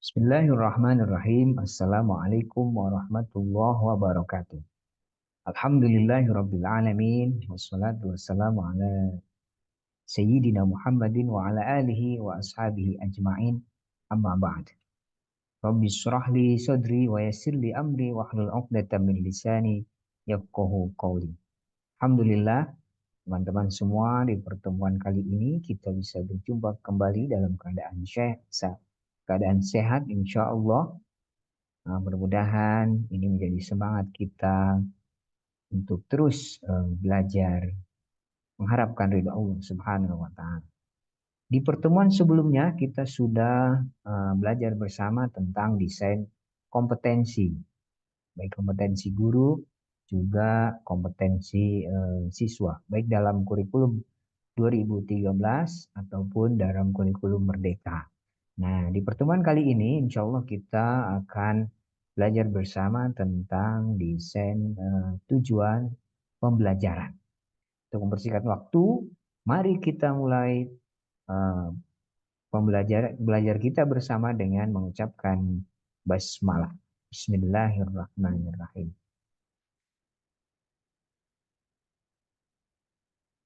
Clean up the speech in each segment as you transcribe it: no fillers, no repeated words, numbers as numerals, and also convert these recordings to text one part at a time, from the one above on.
Bismillahirrahmanirrahim. Assalamualaikum warahmatullahi wabarakatuh. Alhamdulillahirabbil alamin wassalatu wassalamu ala sayyidina Muhammadin wa ala alihi wa ashabihi ajmain. Amma ba'd. Rabbi shrah li sadri wa yassir li amri wa hlul 'uqdatam min lisani yafqahu qawli. Alhamdulillah, teman-teman semua, di pertemuan kali ini kita bisa berjumpa kembali dalam keadaan sehat insyaallah. Nah, mudah-mudahan ini menjadi semangat kita untuk terus belajar mengharapkan ridho Allah Subhanahu wa taala. Di pertemuan sebelumnya kita sudah belajar bersama tentang desain kompetensi, baik kompetensi guru juga kompetensi siswa, baik dalam kurikulum 2013 ataupun dalam kurikulum Merdeka. Nah, di pertemuan kali ini insya Allah kita akan belajar bersama tentang desain tujuan pembelajaran. Untuk mempersingkat waktu, mari kita mulai eh, belajar kita bersama dengan mengucapkan basmalah. Bismillahirrahmanirrahim.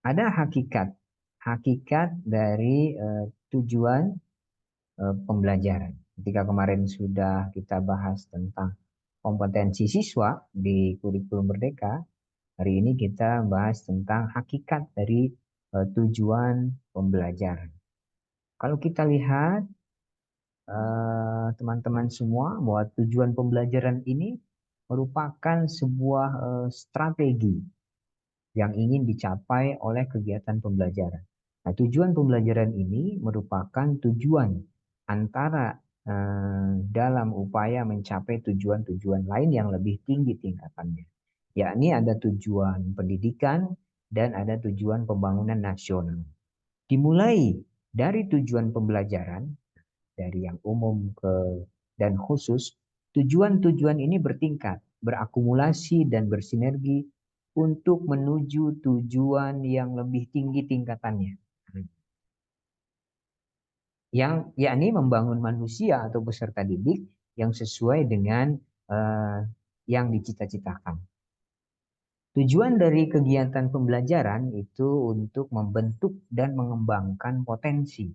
Ada hakikat dari tujuan pembelajaran. Ketika kemarin sudah kita bahas tentang kompetensi siswa di kurikulum Merdeka, hari ini kita bahas tentang hakikat dari tujuan pembelajaran. Kalau kita lihat teman-teman semua bahwa tujuan pembelajaran ini merupakan sebuah strategi yang ingin dicapai oleh kegiatan pembelajaran. Nah, tujuan pembelajaran ini merupakan tujuan antara dalam upaya mencapai tujuan-tujuan lain yang lebih tinggi tingkatannya. Yakni ada tujuan pendidikan dan ada tujuan pembangunan nasional. Dimulai dari tujuan pembelajaran, dari yang umum dan khusus, tujuan-tujuan ini bertingkat, berakumulasi dan bersinergi untuk menuju tujuan yang lebih tinggi tingkatannya. Yang yakni membangun manusia atau peserta didik yang sesuai dengan yang dicita-citakan. Tujuan dari kegiatan pembelajaran itu untuk membentuk dan mengembangkan potensi,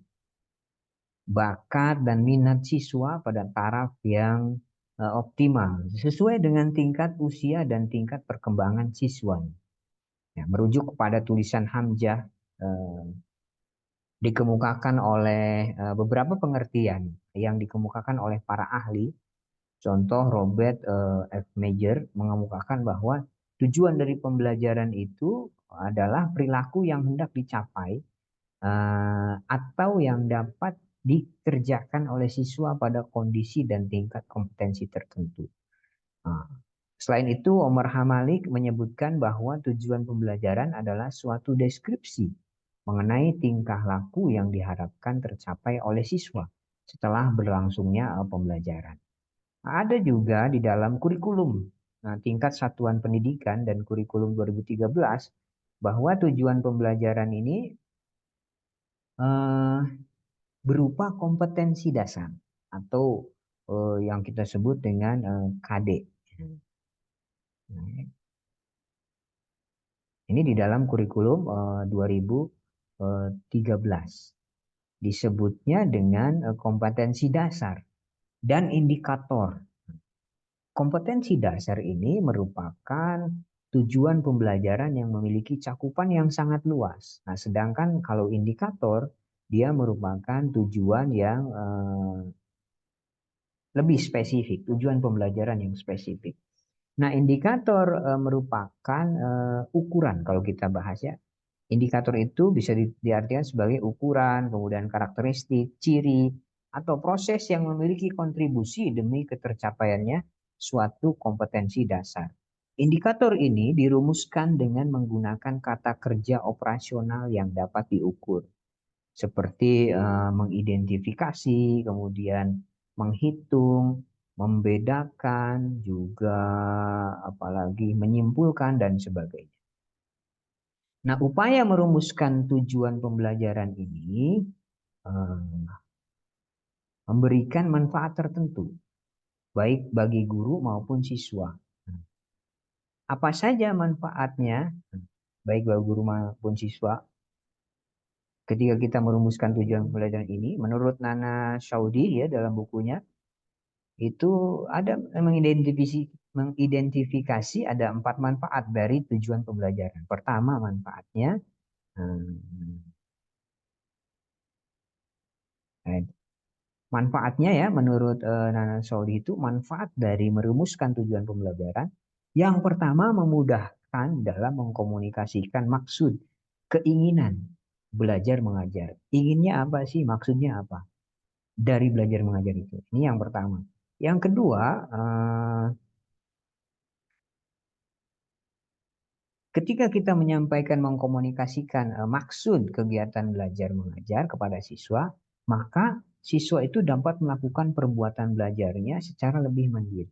bakat dan minat siswa pada taraf yang optimal sesuai dengan tingkat usia dan tingkat perkembangan siswa. Ya, merujuk kepada tulisan Hamzah dikemukakan oleh beberapa pengertian yang dikemukakan oleh para ahli. Contoh Robert F. Major mengemukakan bahwa tujuan dari pembelajaran itu adalah perilaku yang hendak dicapai atau yang dapat dikerjakan oleh siswa pada kondisi dan tingkat kompetensi tertentu. Nah, selain itu, Omar Hamalik menyebutkan bahwa tujuan pembelajaran adalah suatu deskripsi mengenai tingkah laku yang diharapkan tercapai oleh siswa setelah berlangsungnya pembelajaran. Ada juga di dalam kurikulum tingkat satuan pendidikan dan kurikulum 2013 bahwa tujuan pembelajaran ini berupa kompetensi dasar atau yang kita sebut dengan KD. Ini di dalam kurikulum 2013. Disebutnya dengan kompetensi dasar dan indikator. Kompetensi dasar ini merupakan tujuan pembelajaran yang memiliki cakupan yang sangat luas. Nah, sedangkan kalau indikator, dia merupakan tujuan yang lebih spesifik, tujuan pembelajaran yang spesifik. Nah, indikator merupakan ukuran kalau kita bahas ya. Indikator itu bisa diartikan sebagai ukuran, kemudian karakteristik, ciri, atau proses yang memiliki kontribusi demi ketercapaiannya suatu kompetensi dasar. Indikator ini dirumuskan dengan menggunakan kata kerja operasional yang dapat diukur, seperti mengidentifikasi, kemudian menghitung, membedakan, juga apalagi menyimpulkan dan sebagainya. Nah, upaya merumuskan tujuan pembelajaran ini memberikan manfaat tertentu, baik bagi guru maupun siswa. Apa saja manfaatnya, baik bagi guru maupun siswa, ketika kita merumuskan tujuan pembelajaran ini? Menurut Nana Saudi ya dalam bukunya, itu ada mengidentifikasi ada 4 manfaat dari tujuan pembelajaran. Pertama manfaatnya, eh, manfaatnya ya menurut Nana Saudi itu manfaat dari merumuskan tujuan pembelajaran. Yang pertama memudahkan dalam mengkomunikasikan maksud, keinginan belajar mengajar. Inginnya apa sih? Maksudnya apa? Dari belajar mengajar itu. Ini yang pertama. Yang kedua, ketika kita menyampaikan, mengkomunikasikan maksud kegiatan belajar mengajar kepada siswa, maka siswa itu dapat melakukan perbuatan belajarnya secara lebih mandiri.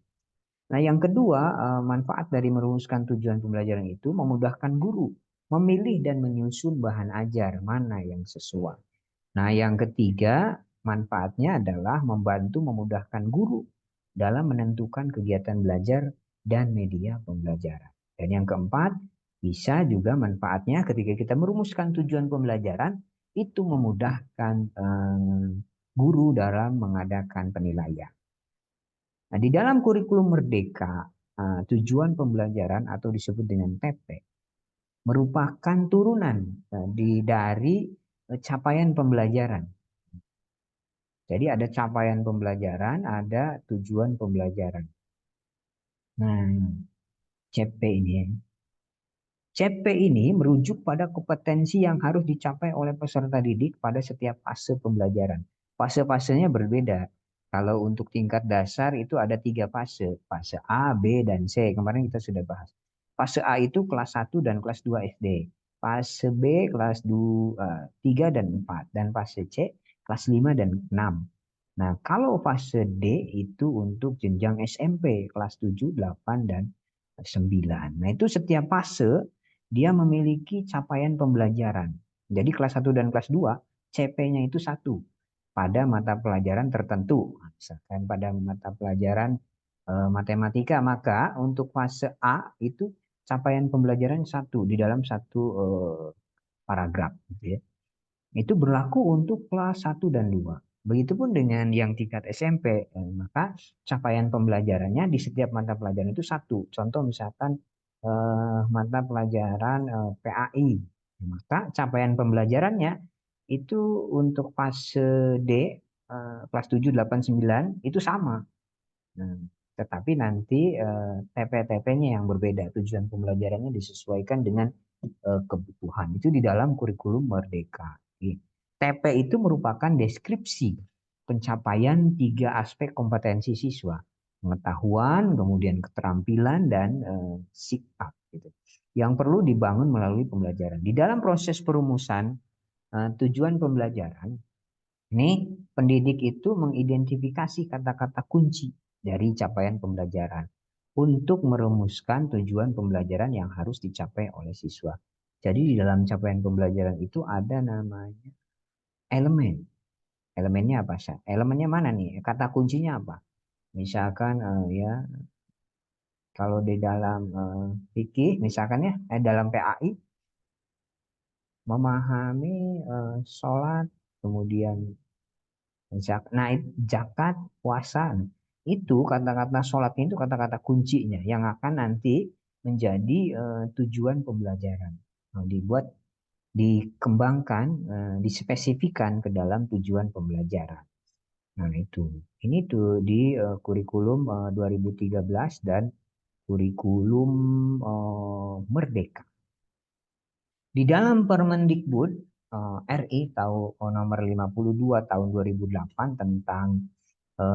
Nah, yang kedua, manfaat dari merumuskan tujuan pembelajaran itu memudahkan guru memilih dan menyusun bahan ajar mana yang sesuai. Nah, yang ketiga, manfaatnya adalah membantu memudahkan guru dalam menentukan kegiatan belajar dan media pembelajaran. Dan yang keempat, bisa juga manfaatnya ketika kita merumuskan tujuan pembelajaran, itu memudahkan guru dalam mengadakan penilaian. Nah, di dalam kurikulum Merdeka, tujuan pembelajaran atau disebut dengan TP, merupakan turunan dari capaian pembelajaran. Jadi ada capaian pembelajaran, ada tujuan pembelajaran. Nah, CP ini. CP ini merujuk pada kompetensi yang harus dicapai oleh peserta didik pada setiap fase pembelajaran. Fase-fasenya berbeda. Kalau untuk tingkat dasar itu ada 3 fase. Fase A, B, dan C. Kemarin kita sudah bahas. Fase A itu kelas 1 dan kelas 2 SD. Fase B kelas 2, 3 dan 4. Dan fase C kelas 5 dan 6. Nah, kalau fase D itu untuk jenjang SMP kelas 7, 8, dan 9. Nah, itu setiap fase dia memiliki capaian pembelajaran. Jadi kelas 1 dan kelas 2, CP-nya itu 1 pada mata pelajaran tertentu. Misalkan pada mata pelajaran matematika, maka untuk fase A itu capaian pembelajaran 1 di dalam satu paragraf. Gitu ya. Itu berlaku untuk kelas 1 dan 2. Begitupun dengan yang tingkat SMP, maka capaian pembelajarannya di setiap mata pelajaran itu 1. Contoh misalkan mata pelajaran PAI, maka capaian pembelajarannya itu untuk fase D, kelas 7, 8, 9 itu sama. Nah, tetapi nanti TP-TP-nya yang berbeda, tujuan pembelajarannya disesuaikan dengan kebutuhan. Itu di dalam kurikulum Merdeka. TP itu merupakan deskripsi pencapaian 3 aspek kompetensi siswa. Pengetahuan, kemudian keterampilan, dan sikap. Gitu. Yang perlu dibangun melalui pembelajaran. Di dalam proses perumusan tujuan pembelajaran, ini pendidik itu mengidentifikasi kata-kata kunci dari capaian pembelajaran untuk merumuskan tujuan pembelajaran yang harus dicapai oleh siswa. Jadi di dalam capaian pembelajaran itu ada namanya elemen. Elemennya apa sih? Elemennya mana nih? Kata kuncinya apa? Misalkan ya kalau di dalam fikih misalkan ya dalam PAI memahami sholat, kemudian zakat, puasa. Itu kata-kata sholatnya itu kata-kata kuncinya yang akan nanti menjadi tujuan pembelajaran. Nah, dikembangkan, dispesifikan ke dalam tujuan pembelajaran. Nah, itu. Ini tuh di kurikulum 2013 dan kurikulum Merdeka. Di dalam Permendikbud RI nomor 52 tahun 2008 tentang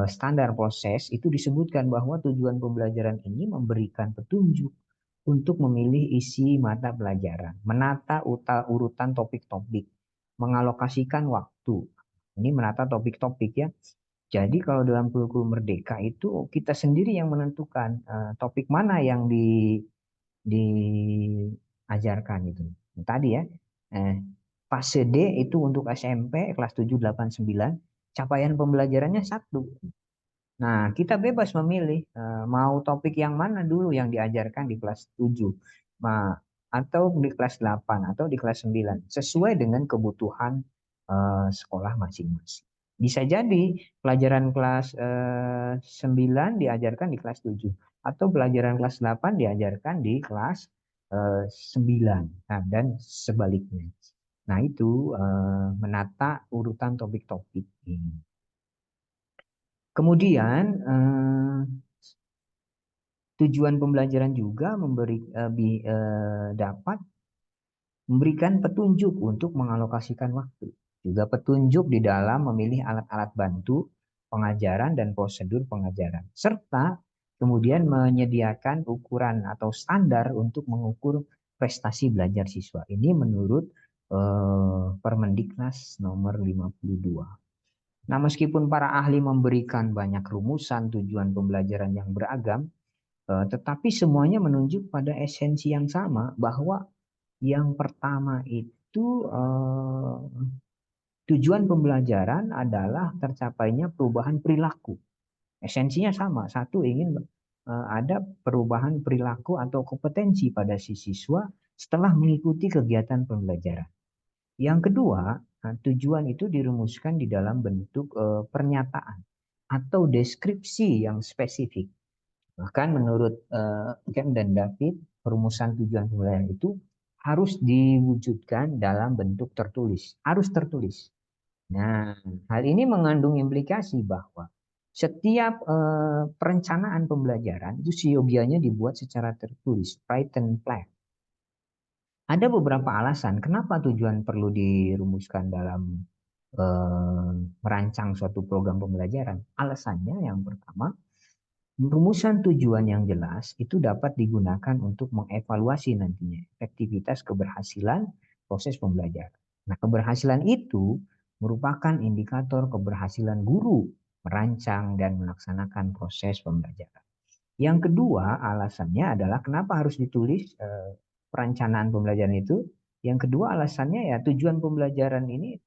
standar proses itu disebutkan bahwa tujuan pembelajaran ini memberikan petunjuk untuk memilih isi mata pelajaran, menata urutan topik-topik, mengalokasikan waktu. Ini menata topik-topik ya. Jadi kalau dalam kurikulum Merdeka itu kita sendiri yang menentukan topik mana yang diajarkan itu. Tadi ya, fase D itu untuk SMP kelas 7, 8, 9. capaian pembelajarannya satu. Nah, kita bebas memilih mau topik yang mana dulu yang diajarkan di kelas 7, atau di kelas 8 atau di kelas 9 sesuai dengan kebutuhan sekolah masing-masing. Bisa jadi pelajaran kelas 9 diajarkan di kelas 7 atau pelajaran kelas 8 diajarkan di kelas 9. Nah, dan sebaliknya. Nah, itu menata urutan topik-topik ini. Kemudian tujuan pembelajaran juga dapat memberikan petunjuk untuk mengalokasikan waktu. Juga petunjuk di dalam memilih alat-alat bantu pengajaran dan prosedur pengajaran. Serta kemudian menyediakan ukuran atau standar untuk mengukur prestasi belajar siswa. Ini menurut Permendiknas nomor 52. Nah, meskipun para ahli memberikan banyak rumusan tujuan pembelajaran yang beragam, tetapi semuanya menunjuk pada esensi yang sama, bahwa yang pertama itu tujuan pembelajaran adalah tercapainya perubahan perilaku. Esensinya sama, satu ingin ada perubahan perilaku atau kompetensi pada si siswa setelah mengikuti kegiatan pembelajaran. Yang kedua, tujuan itu dirumuskan di dalam bentuk pernyataan atau deskripsi yang spesifik. Bahkan menurut Kem dan David, perumusan tujuan pembelajaran itu harus diwujudkan dalam bentuk tertulis, harus tertulis. Nah, hal ini mengandung implikasi bahwa setiap perencanaan pembelajaran itu siogianya dibuat secara tertulis, written plan. Ada beberapa alasan kenapa tujuan perlu dirumuskan dalam merancang suatu program pembelajaran. Alasannya yang pertama, rumusan tujuan yang jelas itu dapat digunakan untuk mengevaluasi nantinya efektivitas keberhasilan proses pembelajaran. Nah, keberhasilan itu merupakan indikator keberhasilan guru merancang dan melaksanakan proses pembelajaran. Yang kedua, alasannya adalah kenapa harus ditulis perencanaan pembelajaran itu. Yang kedua alasannya ya tujuan pembelajaran ini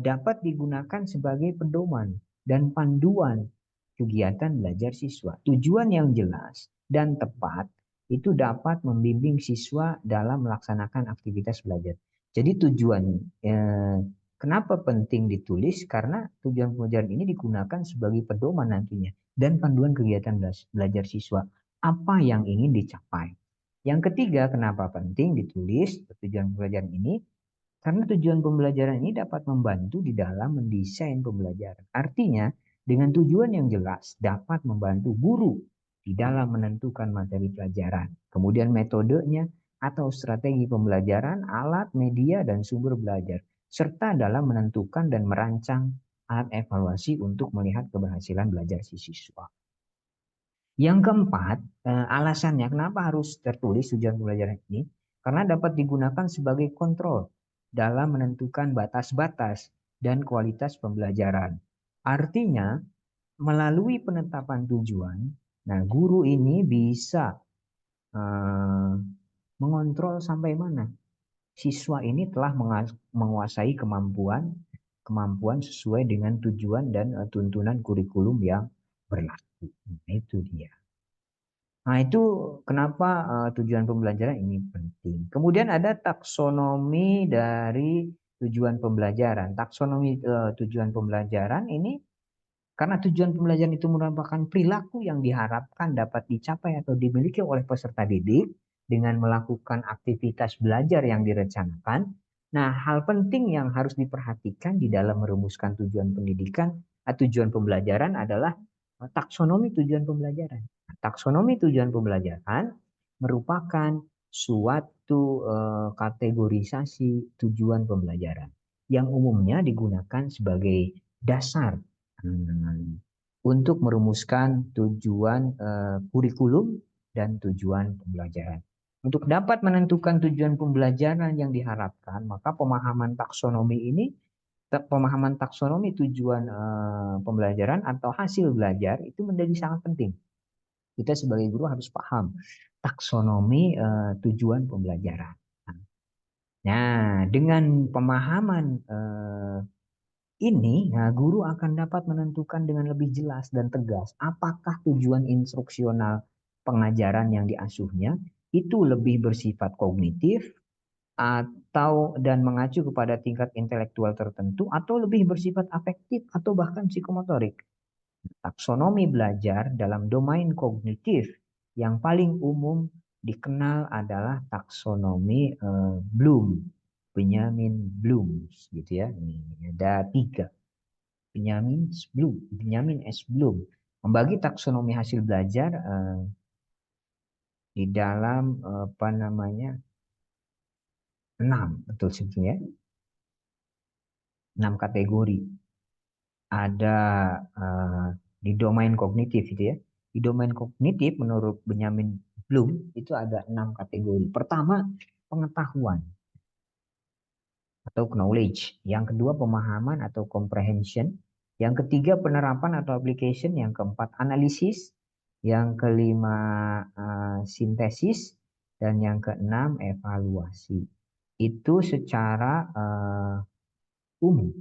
dapat digunakan sebagai pedoman dan panduan kegiatan belajar siswa. Tujuan yang jelas dan tepat itu dapat membimbing siswa dalam melaksanakan aktivitas belajar. Jadi tujuan kenapa penting ditulis? Karena tujuan pembelajaran ini digunakan sebagai pedoman nantinya dan panduan kegiatan belajar siswa. Apa yang ingin dicapai? Yang ketiga, kenapa penting ditulis tujuan pembelajaran ini? Karena tujuan pembelajaran ini dapat membantu di dalam mendesain pembelajaran. Artinya, dengan tujuan yang jelas dapat membantu guru di dalam menentukan materi pelajaran. Kemudian metodenya atau strategi pembelajaran, alat, media, dan sumber belajar. Serta dalam menentukan dan merancang alat evaluasi untuk melihat keberhasilan belajar si siswa. Yang keempat, alasannya kenapa harus tertulis tujuan pembelajaran ini? Karena dapat digunakan sebagai kontrol dalam menentukan batas-batas dan kualitas pembelajaran. Artinya, melalui penetapan tujuan, nah guru ini bisa mengontrol sampai mana siswa ini telah menguasai kemampuan sesuai dengan tujuan dan tuntunan kurikulum yang berlaku. Nah, itu dia. Nah, itu kenapa tujuan pembelajaran ini penting. Kemudian ada taksonomi dari tujuan pembelajaran. Taksonomi tujuan pembelajaran ini karena tujuan pembelajaran itu merupakan perilaku yang diharapkan dapat dicapai atau dimiliki oleh peserta didik dengan melakukan aktivitas belajar yang direncanakan. Nah, hal penting yang harus diperhatikan di dalam merumuskan tujuan pendidikan, tujuan pembelajaran adalah taksonomi tujuan pembelajaran. Taksonomi tujuan pembelajaran merupakan suatu kategorisasi tujuan pembelajaran yang umumnya digunakan sebagai dasar untuk merumuskan tujuan kurikulum dan tujuan pembelajaran. Untuk dapat menentukan tujuan pembelajaran yang diharapkan, maka pemahaman taksonomi tujuan pembelajaran atau hasil belajar itu menjadi sangat penting. Kita sebagai guru harus paham taksonomi tujuan pembelajaran. Nah, dengan pemahaman ini, nah, guru akan dapat menentukan dengan lebih jelas dan tegas apakah tujuan instruksional pengajaran yang diasuhnya itu lebih bersifat kognitif atau dan mengacu kepada tingkat intelektual tertentu atau lebih bersifat afektif atau bahkan psikomotorik. Taksonomi belajar dalam domain kognitif yang paling umum dikenal adalah taksonomi Bloom, Benjamin Bloom, gitu ya. Ini ada 3. Benjamin S. Bloom membagi taksonomi hasil belajar di dalam apa namanya 6, betul sebetulnya 6 kategori. Ada di domain kognitif itu ya. Di domain kognitif menurut Benjamin Bloom itu ada 6 kategori. Pertama, pengetahuan atau knowledge. Yang kedua, pemahaman atau comprehension. Yang ketiga, penerapan atau application. Yang keempat, analisis. Yang kelima, sintesis. Dan yang keenam, evaluasi. Itu secara umum.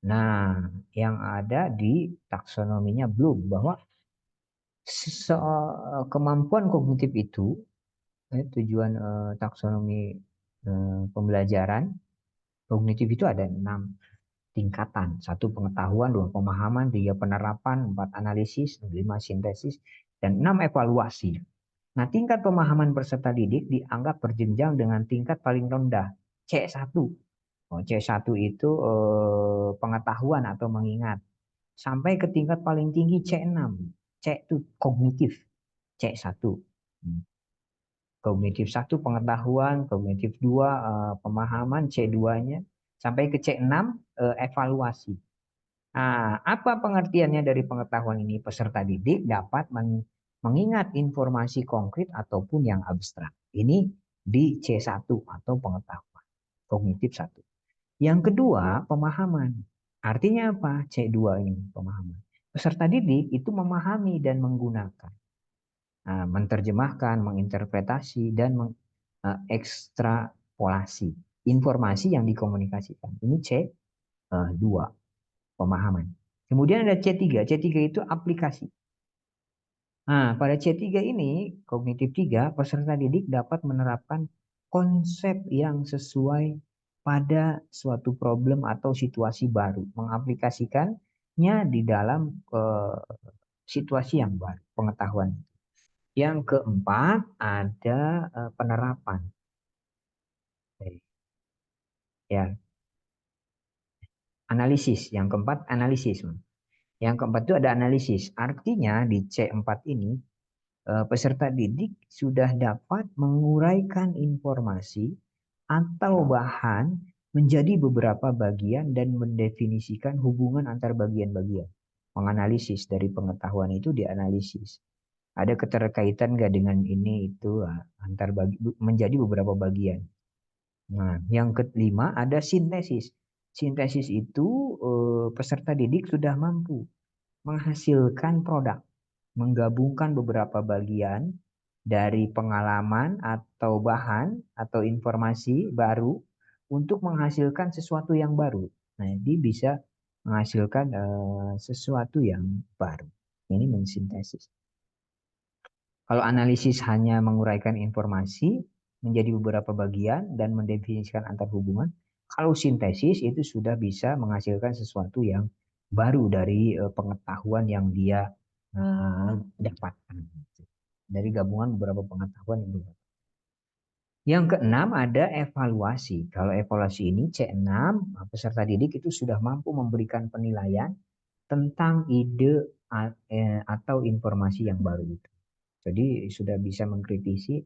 Nah, yang ada di taksonominya Bloom bahwa kemampuan kognitif itu tujuan taksonomi pembelajaran kognitif itu ada 6 tingkatan. 1 pengetahuan, 2 pemahaman, 3 penerapan, 4 analisis, 5 sintesis, dan 6 evaluasi. Nah, tingkat pemahaman peserta didik dianggap berjenjang dengan tingkat paling rendah, C1. C1 itu pengetahuan atau mengingat. Sampai ke tingkat paling tinggi C6. C itu kognitif, C1. Kognitif 1 pengetahuan, kognitif 2 pemahaman, C2-nya. Sampai ke C6 evaluasi. Nah, apa pengertiannya dari pengetahuan ini? Peserta didik dapat mengingat informasi konkret ataupun yang abstrak. Ini di C1 atau pengetahuan. Kognitif 1. Yang kedua, pemahaman. Artinya apa? C2 ini pemahaman. Peserta didik itu memahami dan menggunakan, menerjemahkan, menginterpretasi, dan mengekstrapolasi informasi yang dikomunikasikan. Ini C2, pemahaman. Kemudian ada C3. C3 itu aplikasi. Nah, pada C3 ini, kognitif 3, peserta didik dapat menerapkan konsep yang sesuai pada suatu problem atau situasi baru, mengaplikasikannya di dalam situasi yang baru, pengetahuan. Yang keempat ada penerapan. Ya, analisis. Yang keempat analisis. Yang keempat itu ada analisis. Artinya di C4 ini peserta didik sudah dapat menguraikan informasi atau bahan menjadi beberapa bagian dan mendefinisikan hubungan antar bagian-bagian. Menganalisis dari pengetahuan itu dianalisis. Ada keterkaitan nggak dengan ini itu menjadi beberapa bagian. Nah, yang kelima ada sintesis. Sintesis itu peserta didik sudah mampu menghasilkan produk, menggabungkan beberapa bagian dari pengalaman atau bahan atau informasi baru untuk menghasilkan sesuatu yang baru. Nah, jadi bisa menghasilkan sesuatu yang baru. Ini mensintesis. Kalau analisis hanya menguraikan informasi menjadi beberapa bagian dan mendefinisikan antar hubungan, kalau sintesis itu sudah bisa menghasilkan sesuatu yang baru dari pengetahuan yang dia dapatkan dari gabungan beberapa pengetahuan yang dia. Yang keenam ada evaluasi. Kalau evaluasi ini C6, peserta didik itu sudah mampu memberikan penilaian tentang ide atau informasi yang baru itu. Jadi sudah bisa mengkritisi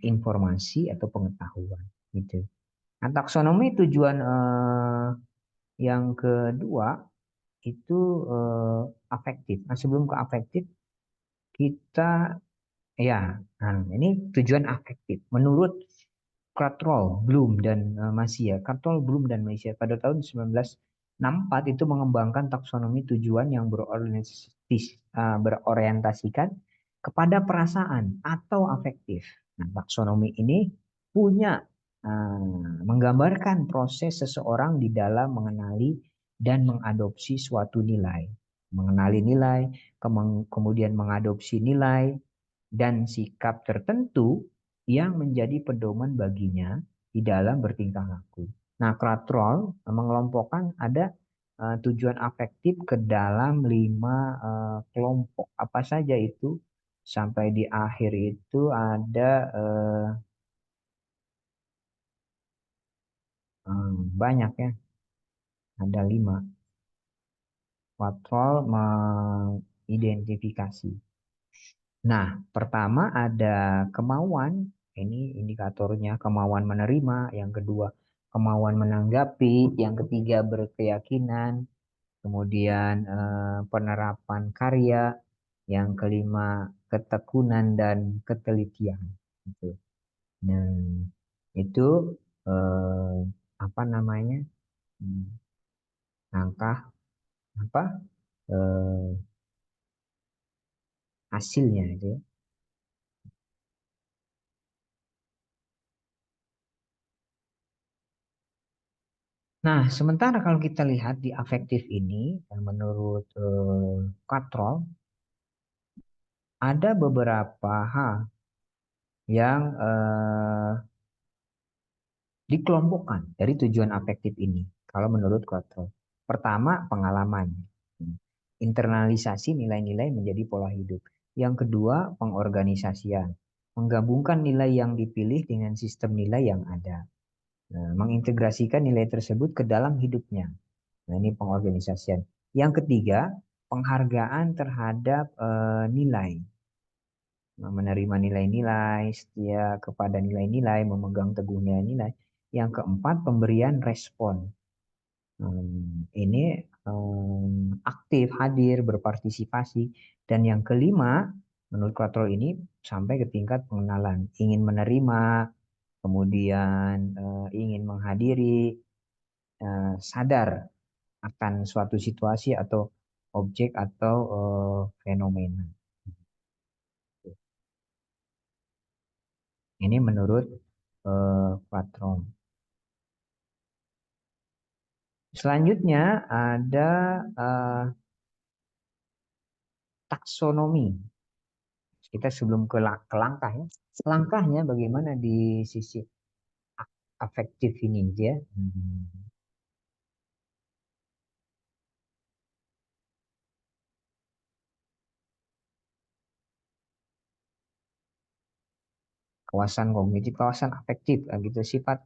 informasi atau pengetahuan gitu. Nah, taksonomi tujuan yang kedua itu afektif. Nah, sebelum ke afektif kita ya, nah, ini tujuan afektif. Menurut Cartwright, Bloom dan Masia, Cartwright, Bloom dan Masia pada tahun 1964 itu mengembangkan taksonomi tujuan yang berorientasikan kepada perasaan atau afektif. Nah, taksonomi ini punya menggambarkan proses seseorang di dalam mengenali dan mengadopsi suatu nilai. Mengenali nilai, kemudian mengadopsi nilai, dan sikap tertentu yang menjadi pedoman baginya di dalam bertingkah laku. Nah, Kratrol mengelompokkan ada tujuan afektif ke dalam 5 kelompok. Apa saja itu? Sampai di akhir itu ada banyak ya, ada 5. Kratrol mengidentifikasi. Nah, pertama ada kemauan, ini indikatornya kemauan menerima, yang kedua kemauan menanggapi, yang ketiga berkeyakinan, kemudian penerapan karya, yang kelima ketekunan dan ketelitian. Gitu. Nah, itu eh, apa namanya? hmm, Langkah apa eh, hasilnya itu ya. Nah, sementara kalau kita lihat di afektif ini, menurut Katrol, ada beberapa hal yang dikelompokkan dari tujuan afektif ini. Kalau menurut Katrol, pertama pengalaman, internalisasi nilai-nilai menjadi pola hidup. Yang kedua pengorganisasian, menggabungkan nilai yang dipilih dengan sistem nilai yang ada. Nah, mengintegrasikan nilai tersebut ke dalam hidupnya. Nah, ini pengorganisasian. Yang ketiga, penghargaan terhadap nilai. Nah, menerima nilai-nilai, setia kepada nilai-nilai, memegang teguh nilai-nilai. Yang keempat, pemberian respon. Ini aktif, hadir, berpartisipasi. Dan yang kelima, menurut kontrol ini sampai ke tingkat pengenalan. Ingin menerima, kemudian ingin menghadiri, sadar akan suatu situasi atau objek atau fenomena. Ini menurut Patron. Selanjutnya ada taksonomi. Kita sebelum ke langkah ya. Langkahnya bagaimana di sisi afektif ini ya. Kawasan kognitif, kawasan afektif, gitu sifat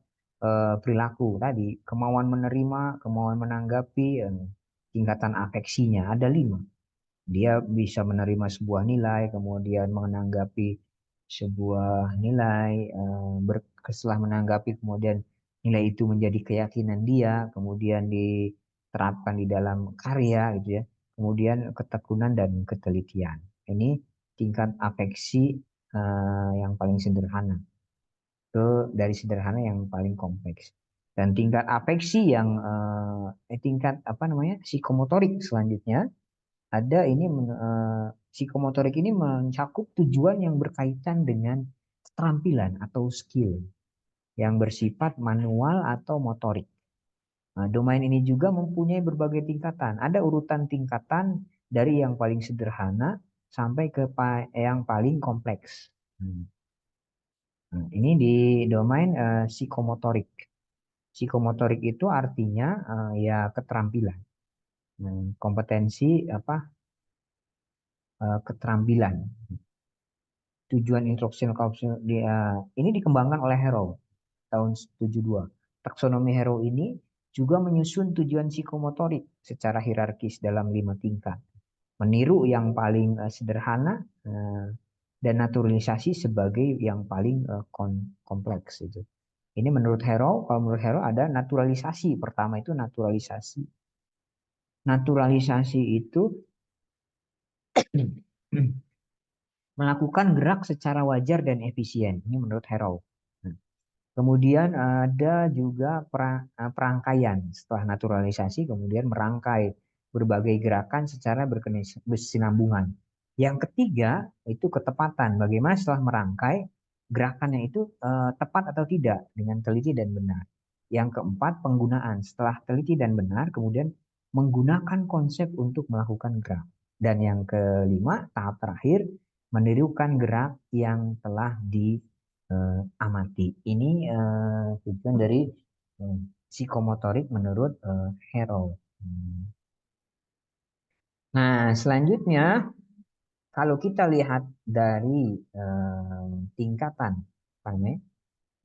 perilaku tadi, kemauan menerima, kemauan menanggapi, tingkatan afeksinya ada 5. Dia bisa menerima sebuah nilai, kemudian menanggapi sebuah nilai, setelah menanggapi kemudian nilai itu menjadi keyakinan dia, kemudian diterapkan di dalam karya gitu ya. Kemudian ketekunan dan ketelitian. Ini tingkat afeksi yang paling sederhana. Itu dari sederhana yang paling kompleks. Dan tingkat afeksi yang tingkat apa namanya psikomotorik selanjutnya ada ini psikomotorik ini mencakup tujuan yang berkaitan dengan keterampilan atau skill yang bersifat manual atau motorik. Nah, domain ini juga mempunyai berbagai tingkatan. Ada urutan tingkatan dari yang paling sederhana sampai ke yang paling kompleks. Nah, ini di domain psikomotorik. Psikomotorik itu artinya ya keterampilan. Kompetensi apa keterampilan. Tujuan instruksional ini dikembangkan oleh Harrow tahun 72. Taksonomi Harrow ini juga menyusun tujuan psikomotorik secara hierarkis dalam 5 tingkat. Meniru yang paling sederhana dan naturalisasi sebagai yang paling kompleks itu. Ini menurut Harrow, kalau menurut Harrow ada naturalisasi. Pertama itu naturalisasi. Naturalisasi itu melakukan gerak secara wajar dan efisien. Ini menurut Harrow. Nah, kemudian ada juga perangkaian. Setelah naturalisasi kemudian merangkai berbagai gerakan secara berkesinambungan. Yang ketiga itu ketepatan. Bagaimana setelah merangkai gerakannya itu tepat atau tidak dengan teliti dan benar. Yang keempat, penggunaan. Setelah teliti dan benar, kemudian menggunakan konsep untuk melakukan gerak. Dan yang kelima, tahap terakhir, menirukan gerak yang telah diamati. Ini tujuan dari psikomotorik menurut Harrow. Nah, selanjutnya kalau kita lihat dari tingkatan,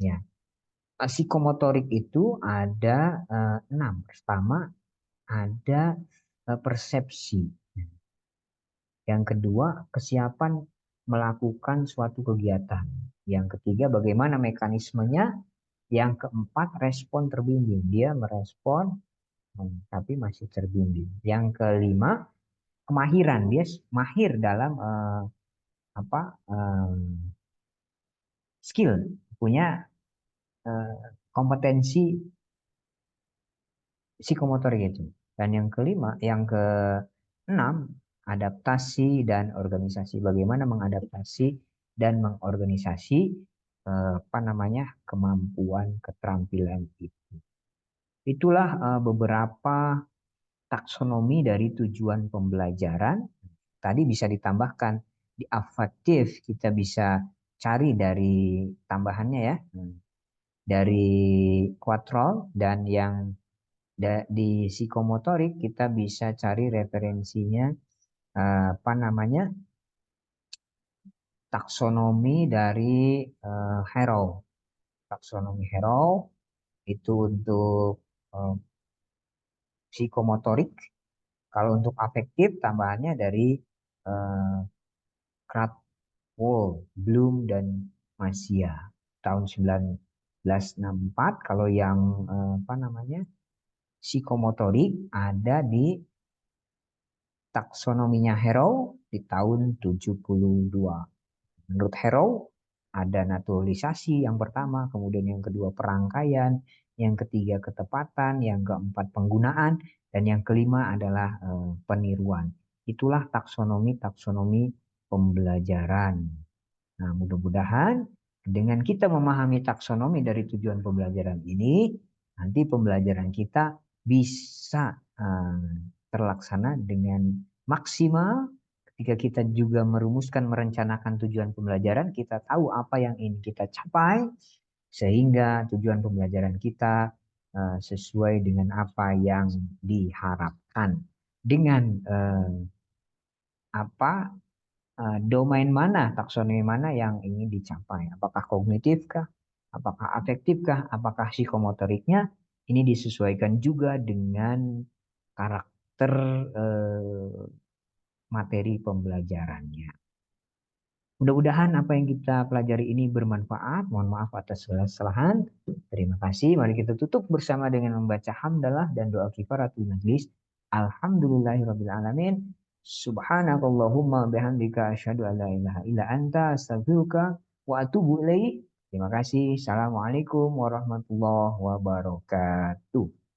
ya, psikomotorik itu ada 6. Pertama ada persepsi. Yang kedua, kesiapan melakukan suatu kegiatan. Yang ketiga, bagaimana mekanismenya. Yang keempat, respon terbimbing. Dia merespon tapi masih terbimbing. Yang kelima, kemahiran. Dia mahir dalam skill, punya kompetensi psikomotorik itu. Dan yang kelima, yang keenam, adaptasi dan organisasi. Bagaimana mengadaptasi dan mengorganisasi kemampuan keterampilan itu. Itulah beberapa taksonomi dari tujuan pembelajaran. Tadi bisa ditambahkan di afektif, kita bisa cari dari tambahannya ya, dari Quattrall, dan yang di psikomotorik kita bisa cari referensinya taksonomi dari Harrow. Taksonomi Harrow itu untuk psikomotorik. Kalau untuk afektif tambahannya dari Krathwohl, Bloom dan Masia tahun 1964. Kalau yang psikomotorik ada di taksonominya Harrow di tahun 72. Menurut Harrow ada naturalisasi yang pertama, kemudian yang kedua perangkaian, yang ketiga ketepatan, yang keempat penggunaan, dan yang kelima adalah peniruan. Itulah taksonomi pembelajaran. Nah, mudah-mudahan dengan kita memahami taksonomi dari tujuan pembelajaran ini, nanti pembelajaran kita bisa terlaksana dengan maksimal. Ketika kita juga merencanakan tujuan pembelajaran, kita tahu apa yang ingin kita capai, sehingga tujuan pembelajaran kita sesuai dengan apa yang diharapkan. Dengan domain mana, taksonomi mana yang ingin dicapai. Apakah kognitif kah? Apakah afektif kah? Apakah psikomotoriknya? Ini disesuaikan juga dengan karakter materi pembelajarannya. Mudah-mudahan apa yang kita pelajari ini bermanfaat. Mohon maaf atas segala kesalahan. Terima kasih. Mari kita tutup bersama dengan membaca hamdalah dan doa kifaratul majlis. Alhamdulillahirabbil alamin. Subhanakallahumma bihamdika asyhadu an la ilaha illa anta astaghfiruka wa atubu ilaik. Terima kasih. Assalamualaikum warahmatullahi wabarakatuh.